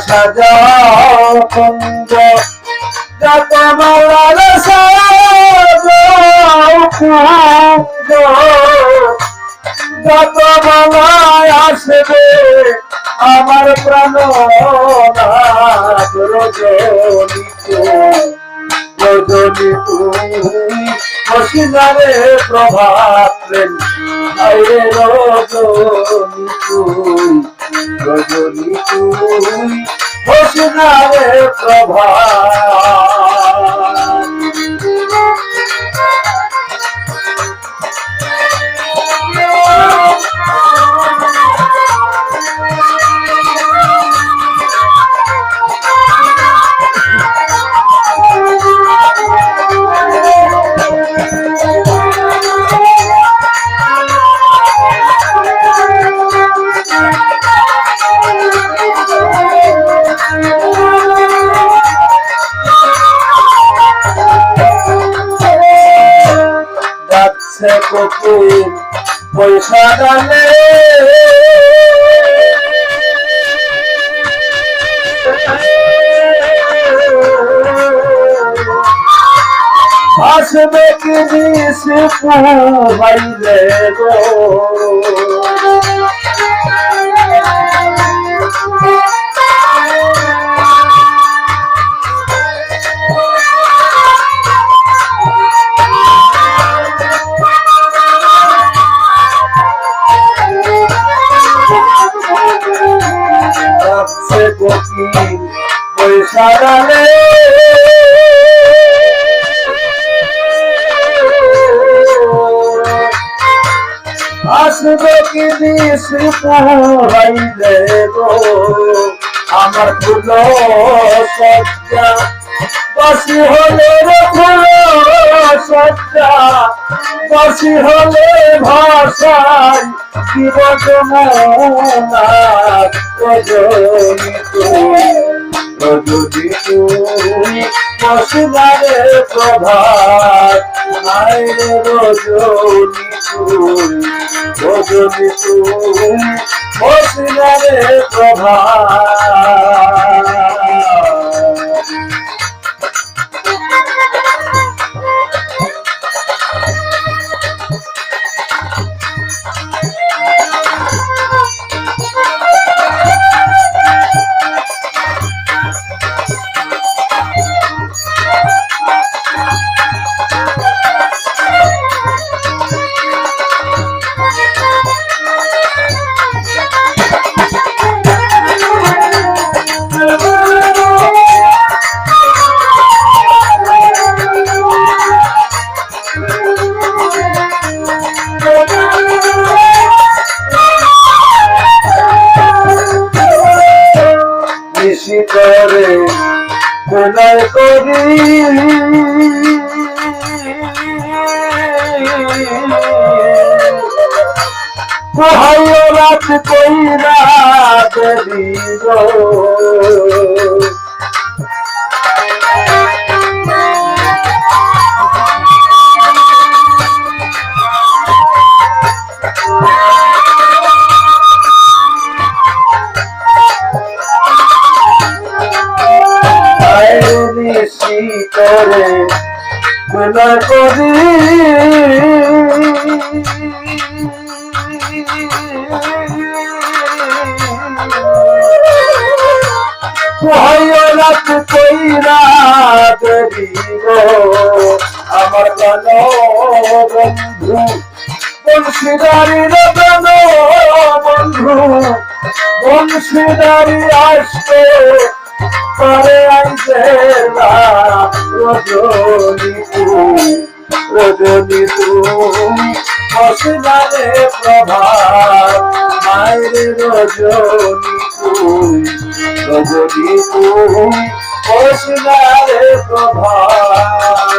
সাজাও কুঞ্জ যত মালার সাজাও কুঞ্জ যত মালায় আসবে আমার প্রাণনাথ রজনী রজনী তুমি হসিনারে প্রভাত প্রেম আরে রজনী তুই রজনী তুই হসিনারে প্রভাত যাচ্ছে কোকিল পয়সা ডালে আসবে কি দিস পুহাইলে গো যাচ্ছে কোকিল পয়সা ডালে আসবে কি দিস পুহাইলে গো আমার ফুল সজ্জা বাসি হলে রে ফুল সজ্জা বাসি হলে ভাষায় দিব যমুনা রজনী তুই রজনী তুই হসিনারে প্রভাত আইরে রজনী তুই রজনী তুই হসিনারে প্রভাত করে গুনাহ করি কোহাইও রাত কইরা দেবী গো করে গুনাহ করি কোহাইও রাত কইরা দেবী গো আমার প্রাণ বন্ধু বংশীদারি রতন বন্ধু বংশীদারি আসবে পরে আইছে না রজনী তুই রজনী তুই হসিনারে প্রভাত মায়ের রজনী তুই রজনী তুই হসিনারে প্রভাত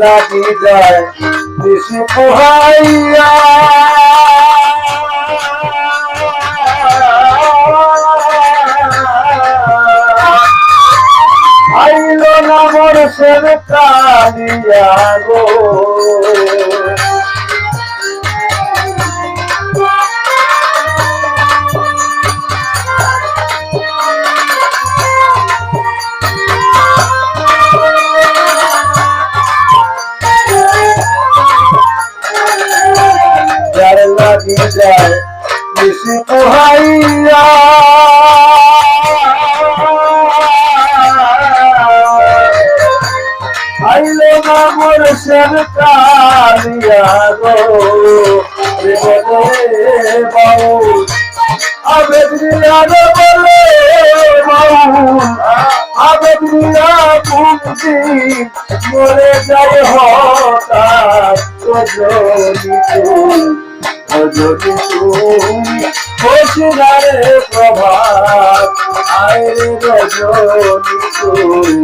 লাগি যায় বেশি পোহাইয়া আইল না বর্ষের কালিয়া গো লাগি যায় বেশি পোহাইয়া আইলে না বর্ষের কালিয়া গো রে বাউল আবেগ দিয়া বলে বাউল আবেগ দিয়া কুমতি মরে যায় হঠাৎ রজনী তুমি বসিনারে প্রভাত আইরে রজনী তুমি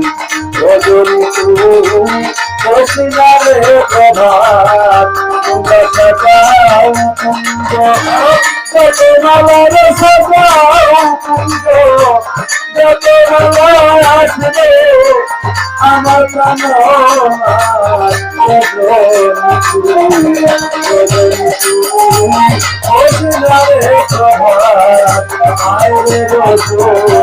বসিনারে প্রভাত তোমরা সাজাও কুঞ্জ যত মালার সাজাও কুঞ্জ যত মালা আসবে আমার রজনী প্রভাত আইরে রজনী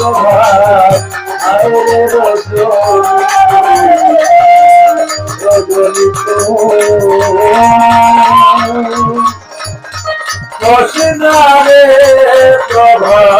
প্রভাত আইরে রজনী বসিনারে প্রভাত।